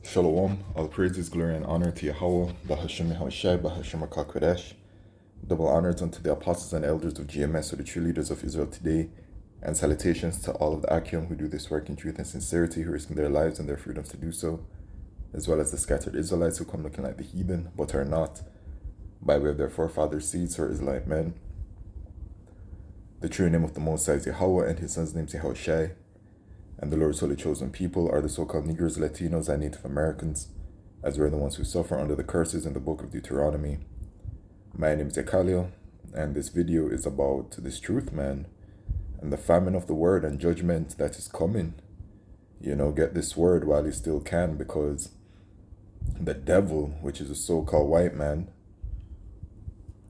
Shalom, all praises, glory, and honor to Yahweh, Bahashem Yahushai, Bahashem HaKadosh. Double honors unto the apostles and elders of GMS, or the true leaders of Israel today, and salutations to all of the Akim who do this work in truth and sincerity, who risk their lives and their freedoms to do so, as well as the scattered Israelites who come looking like the heathen, but are not, by way of their forefathers' seeds or Israelite men. The true name of the Most High is Yahweh, and his son's name is Yahushai. And the Lord's holy chosen people are the so-called Negroes, Latinos, and Native Americans, as we're the ones who suffer under the curses in the book of Deuteronomy. My name is Ekalio, and this video is about this truth, man, and the famine of the word and judgment that is coming. Get this word while you still can, because the devil, which is a so-called white man,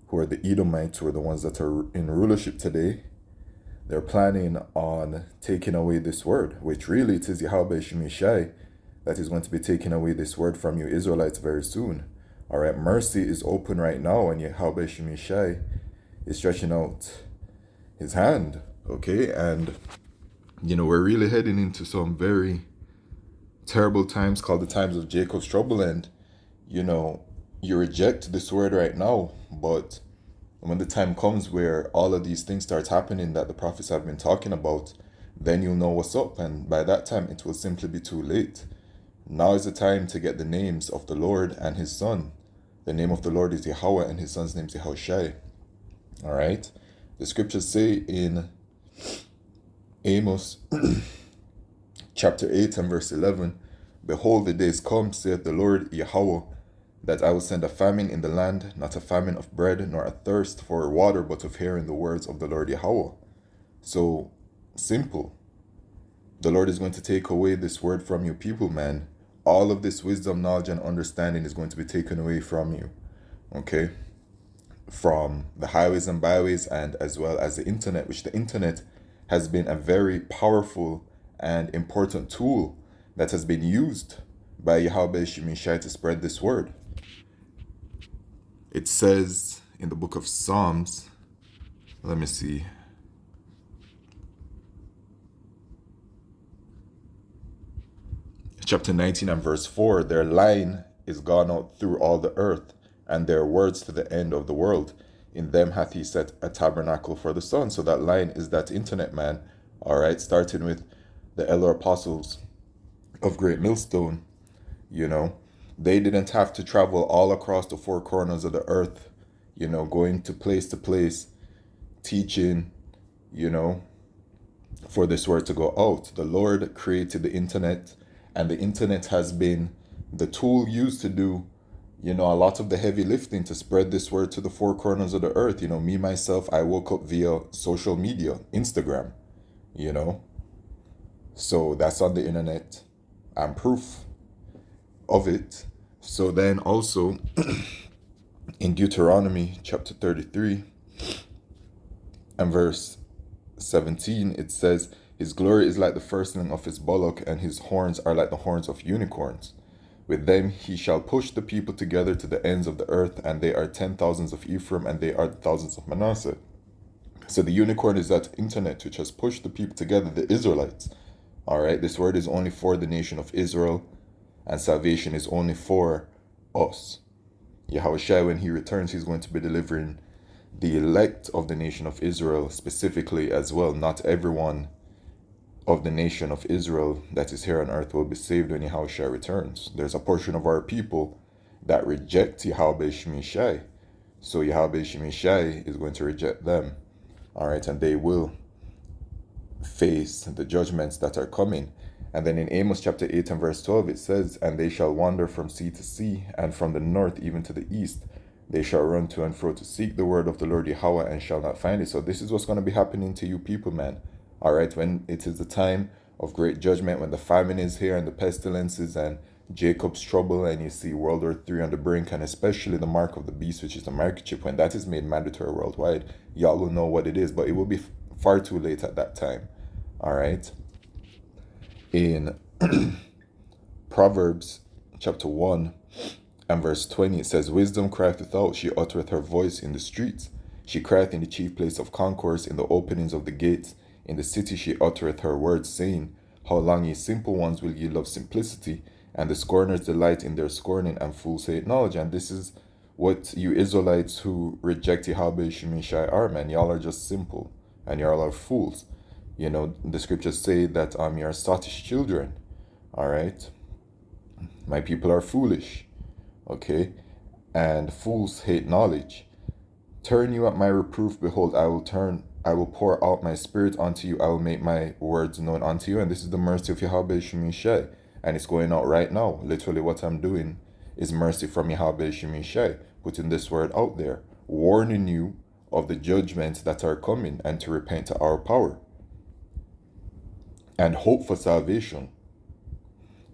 who are the Edomites, who are the ones that are in rulership today, they're planning on taking away this word, which really it is Yahweh Shemishai that is going to be taking away this word from you Israelites very soon. All right, mercy is open right now, and Yahweh Shemishai is stretching out his hand, okay? And, we're really heading into some very terrible times called the times of Jacob's trouble, and, you reject this word right now, but when the time comes where all of these things start happening that the prophets have been talking about, then you'll know what's up. And by that time, it will simply be too late. Now is the time to get the names of the Lord and his son. The name of the Lord is Yahweh, and his son's name is Yahushai. All right. The scriptures say in Amos chapter 8 and verse 11, "Behold, the days come, saith the Lord Yahweh, that I will send a famine in the land, not a famine of bread, nor a thirst for water, but of hearing the words of the Lord Yahweh." So, simple. The Lord is going to take away this word from you people, man. All of this wisdom, knowledge, and understanding is going to be taken away from you, okay? From the highways and byways, and as well as the internet, which the internet has been a very powerful and important tool that has been used by Yahweh Shemishai to spread this word. It says in the book of Psalms, let me see. Chapter 19 and verse 4, "Their line is gone out through all the earth, and their words to the end of the world. In them hath he set a tabernacle for the sun." So that line is that internet, man. All right, starting with the elder apostles of Great Millstone, they didn't have to travel all across the four corners of the earth, going to place, teaching, for this word to go out. The Lord created the internet, and the internet has been the tool used to do, a lot of the heavy lifting to spread this word to the four corners of the earth. Me, myself, I woke up via social media, Instagram, So that's on the internet. I'm proof of it. So then also in Deuteronomy chapter 33 and verse 17, it says, "His glory is like the firstling of his bullock, and his horns are like the horns of unicorns. With them he shall push the people together to the ends of the earth, and they are 10,000s of Ephraim, and they are the thousands of Manasseh." So the unicorn is that internet which has pushed the people together, the Israelites. All right, this word is only for the nation of Israel, and salvation is only for us. Yahushua, when he returns, he's going to be delivering the elect of the nation of Israel specifically as well. Not everyone of the nation of Israel that is here on earth will be saved when Yahushua returns. There's a portion of our people that reject Yahweh Shemishai. So Yahweh Shemishai is going to reject them. All right, and they will face the judgments that are coming. And then in Amos chapter 8 and verse 12, it says, "And they shall wander from sea to sea, and from the north even to the east. They shall run to and fro to seek the word of the Lord Yahweh, and shall not find it." So this is what's going to be happening to you people, man. All right, when it is the time of great judgment, when the famine is here, and the pestilences, and Jacob's trouble, and you see World War III on the brink, and especially the mark of the beast, which is the microchip, when that is made mandatory worldwide, y'all will know what it is, but it will be far too late at that time. All right. In Proverbs chapter 1 and verse 20, it says, "Wisdom crieth without, she uttereth her voice in the streets. She crieth in the chief place of concourse, in the openings of the gates. In the city she uttereth her words, saying, How long, ye simple ones, will ye love simplicity? And the scorners delight in their scorning, and fools hate knowledge. And this is what you Israelites who reject Yahweh Shemishai are, man. Y'all are just simple, and y'all are fools. You know, the scriptures say that you're sottish children. All right, my people are foolish. Okay, and fools hate knowledge. Turn you at my reproof, behold, I will pour out my spirit unto you, I will make my words known unto you. And this is the mercy of Yahweh Shemishai. And it's going out right now. Literally what I'm doing is mercy from Yahweh Shemishai, putting this word out there, warning you of the judgments that are coming, and to repent to our power and hope for salvation.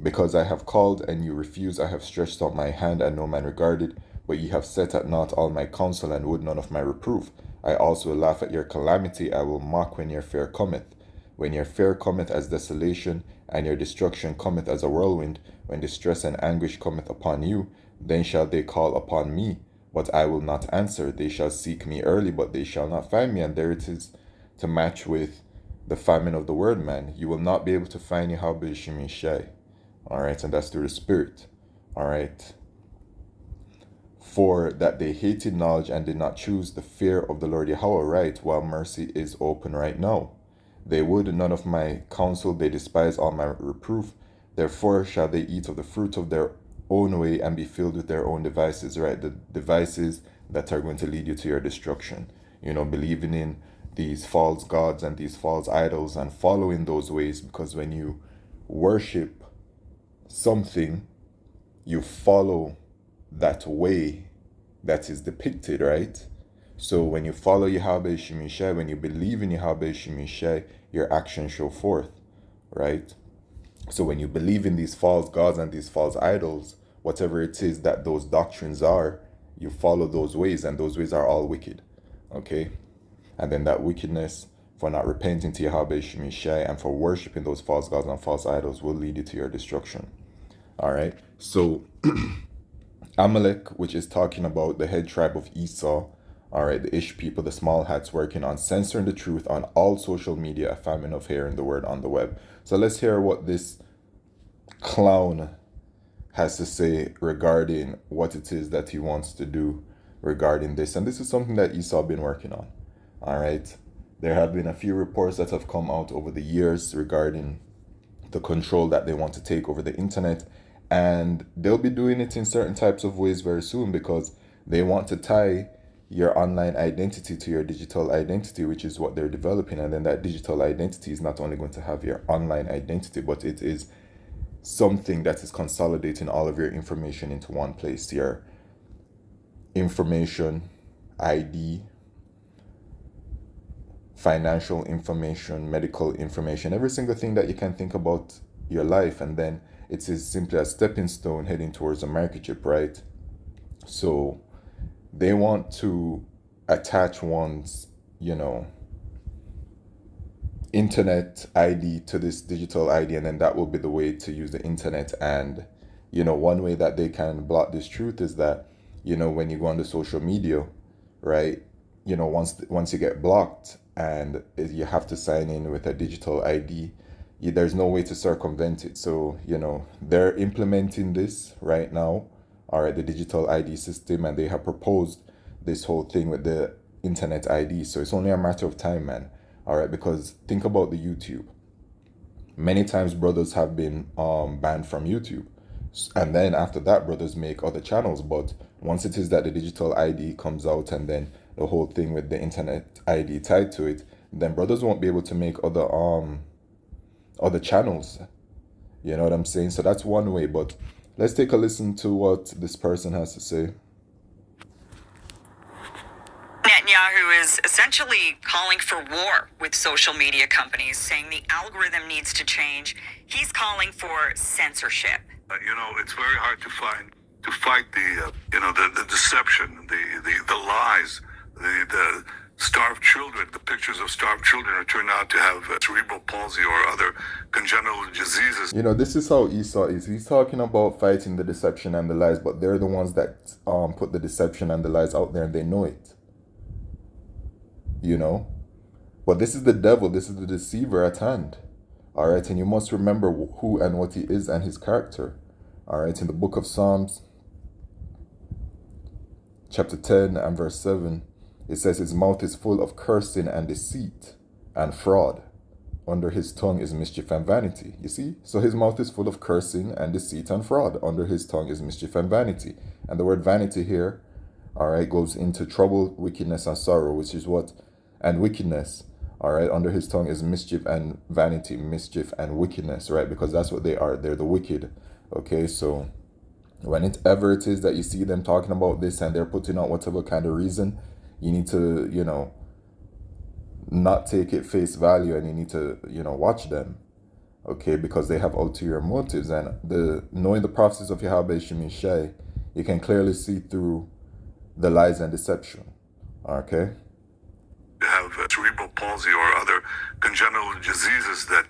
Because I have called and you refuse, I have stretched out my hand and no man regarded, but ye have set at naught all my counsel and would none of my reproof. I also will laugh at your calamity, I will mock when your fear cometh. When your fear cometh as desolation, and your destruction cometh as a whirlwind, when distress and anguish cometh upon you, then shall they call upon me, but I will not answer. They shall seek me early, but they shall not find me. And there it is to match with the famine of the word, man. You will not be able to find Yahweh Shemishai. All right, and that's through the Spirit. All right. For that they hated knowledge and did not choose the fear of the Lord Yahweh, right, while mercy is open right now. They would none of my counsel, they despise all my reproof. Therefore shall they eat of the fruit of their own way and be filled with their own devices, right? The devices that are going to lead you to your destruction. You know, believing in these false gods and these false idols and following those ways, because when you worship something, you follow that way that is depicted, right? So when you follow Yahweh Shemishai, when you believe in Yahweh Shemishai, your actions show forth, right? So when you believe in these false gods and these false idols, whatever it is that those doctrines are, you follow those ways, and those ways are all wicked, okay? And then that wickedness for not repenting to Yahweh Shemishai and for worshiping those false gods and false idols will lead you to your destruction. All right, so Amalek, which is talking about the head tribe of Esau, all right, the Ish people, the small hats, working on censoring the truth on all social media, a famine of hearing the word on the web. So let's hear what this clown has to say regarding what it is that he wants to do regarding this. And this is something that Esau been working on. All right, there have been a few reports that have come out over the years regarding the control that they want to take over the internet, and they'll be doing it in certain types of ways very soon, because they want to tie your online identity to your digital identity, which is what they're developing. And then that digital identity is not only going to have your online identity, but it is something that is consolidating all of your information into one place. Your information, ID, financial information, medical information, every single thing that you can think about your life. And then it is simply a stepping stone heading towards a microchip, right? So they want to attach one's, internet ID to this digital ID, and then that will be the way to use the internet. And, one way that they can block this truth is that, when you go on the social media, right, once you get blocked and you have to sign in with a digital ID, there's no way to circumvent it. So, they're implementing this right now, all right, the digital ID system, and they have proposed this whole thing with the internet ID. So it's only a matter of time, man. All right, because think about the YouTube. Many times brothers have been banned from YouTube. And then after that, brothers make other channels. But once it is that the digital ID comes out, and then the whole thing with the internet ID tied to it, then brothers won't be able to make other channels. You know what I'm saying? So that's one way. But let's take a listen to what this person has to say. Netanyahu is essentially calling for war with social media companies, saying the algorithm needs to change. He's calling for censorship. It's very hard to fight the deception, the lies, the starved children. The pictures of starved children are turned out to have cerebral palsy or other congenital diseases. This is how Esau is. He's talking about fighting the deception and the lies, but they're the ones that put the deception and the lies out there, and they know it. But this is the devil, this is the deceiver at hand. All right, and you must remember who and what he is and his character. All right, in the book of Psalms, chapter 10 and verse 7, it says, his mouth is full of cursing and deceit and fraud. Under his tongue is mischief and vanity. You see? So his mouth is full of cursing and deceit and fraud. Under his tongue is mischief and vanity. And the word vanity here, all right, goes into trouble, wickedness, and sorrow, which is what? And wickedness. All right, under his tongue is mischief and vanity, mischief and wickedness, right? Because that's what they are. They're the wicked. Okay, so whenever it is that you see them talking about this and they're putting out whatever kind of reason, you need to, not take it face value, and you need to, watch them. Okay, because they have ulterior motives. And knowing the prophecies of Yahweh Shemishai, you can clearly see through the lies and deception. Okay? Have cerebral palsy or other congenital diseases that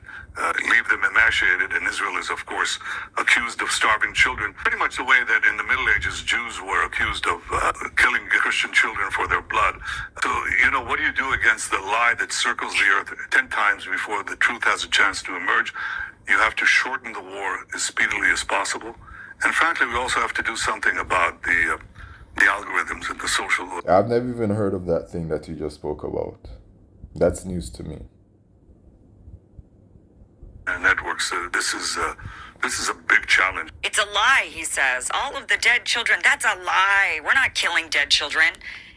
leave them emaciated, and Israel is, of course, accused of starving children, pretty much the way that in the Middle Ages Jews were accused of killing Christian children for their blood. So, what do you do against the lie that circles the earth 10 times before the truth has a chance to emerge? You have to shorten the war as speedily as possible. And frankly, we also have to do something about the algorithms and the social... I've never even heard of that thing that you just spoke about. That's news to me. Networks. This is a big challenge. It's a lie, he says. All of the dead children, that's a lie. We're not killing dead children.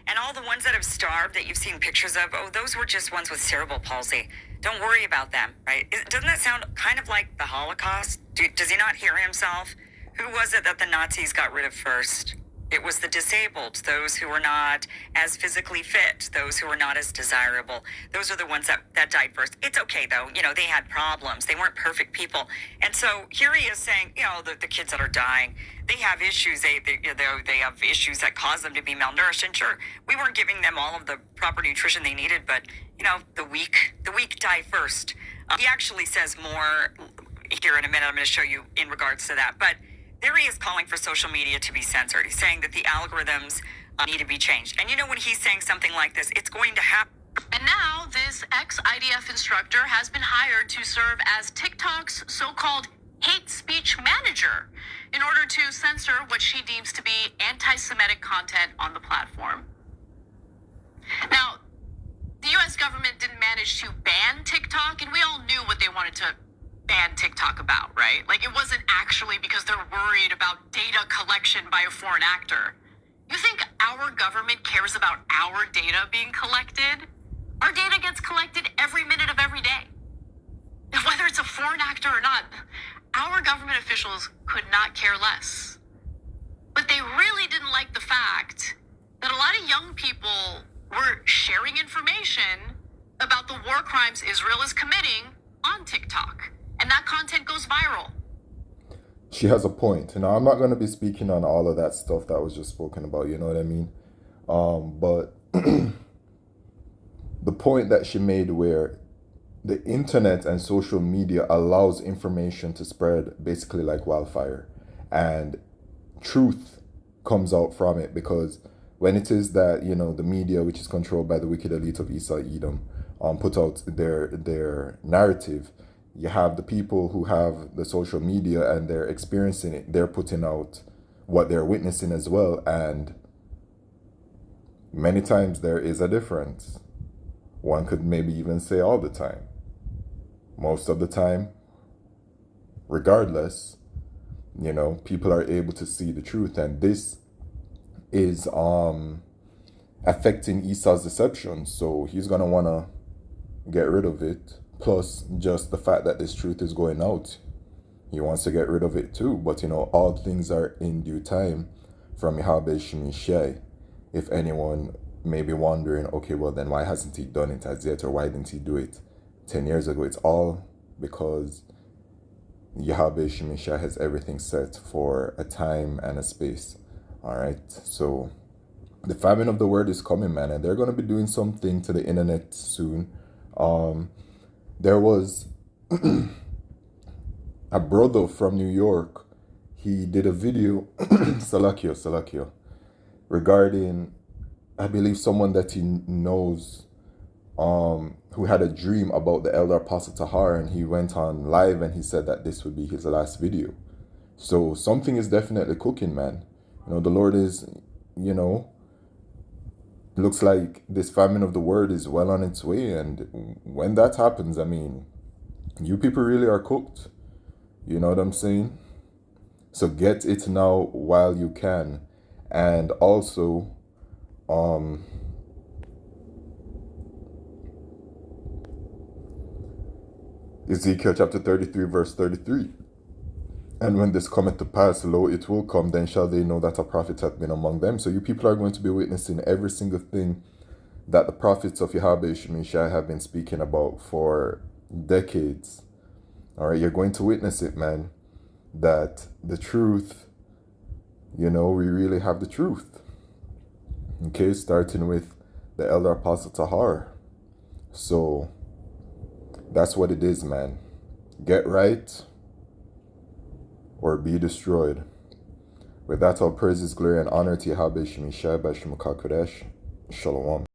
And all the ones that have starved that you've seen pictures of, those were just ones with cerebral palsy. Don't worry about them, right? Doesn't that sound kind of like the Holocaust? Does he not hear himself? Who was it that the Nazis got rid of first? It was the disabled, those who were not as physically fit, those who were not as desirable. Those are the ones that died first. It's okay, though. They had problems. They weren't perfect people. And so here he is saying, the kids that are dying, they have issues. They have issues that cause them to be malnourished. And sure, we weren't giving them all of the proper nutrition they needed, but, the weak die first. He actually says more here in a minute. I'm going to show you in regards to that. But there he is calling for social media to be censored. He's saying that the algorithms need to be changed. And when he's saying something like this, it's going to happen. And now this ex-IDF instructor has been hired to serve as TikTok's so-called hate speech manager in order to censor what she deems to be anti-Semitic content on the platform. Now, the U.S. government didn't manage to ban TikTok, and we all knew what they wanted to ban TikTok about, right? Like, it wasn't actually because they're worried about data collection by a foreign actor. You think our government cares about our data being collected? Our data gets collected every minute of every day. Whether it's a foreign actor or not, our government officials could not care less. But they really didn't like the fact that a lot of young people were sharing information about the war crimes Israel is committing on TikTok. And that content goes viral. She has a point. I'm not going to be speaking on all of that stuff that was just spoken about, you know what I mean? But the point that she made where the internet and social media allows information to spread basically like wildfire. And truth comes out from it, because when it is that, the media, which is controlled by the wicked elite of Esau Edom, put out their narrative, you have the people who have the social media and they're experiencing it. They're putting out what they're witnessing as well. And many times there is a difference. One could maybe even say all the time. Most of the time, regardless, people are able to see the truth. And this is affecting Esau's deception. So he's going to want to get rid of it. Plus, just the fact that this truth is going out, he wants to get rid of it too. But, all things are in due time from Yahweh Shemishai. If anyone may be wondering, okay, well, then why hasn't he done it as yet? Or why didn't he do it 10 years ago? It's all because Yahweh Shemishai has everything set for a time and a space. All right. So the famine of the word is coming, man. And they're going to be doing something to the internet soon. There was a brother from New York. He did a video, Salakio, regarding, I believe, someone that he knows, who had a dream about the elder apostle Tahar, and he went on live and he said that this would be his last video, So something is definitely cooking, man. The Lord is, you know, looks like this famine of the word is well on its way. And when that happens, I mean, you people really are cooked. You know what I'm saying? So get it now while you can. And also, Ezekiel chapter 33, verse 33. And when this cometh to pass, lo, it will come, then shall they know that a prophet hath been among them. So you people are going to be witnessing every single thing that the prophets of Yahweh Shemishai have been speaking about for decades. All right, you're going to witness it, man. That the truth, we really have the truth. Okay, starting with the elder apostle Tahar. So that's what it is, man. Get right or be destroyed. With that, all praises, glory, and honor to Yahweh Shemishai by Shemukah Kodesh. Shalom.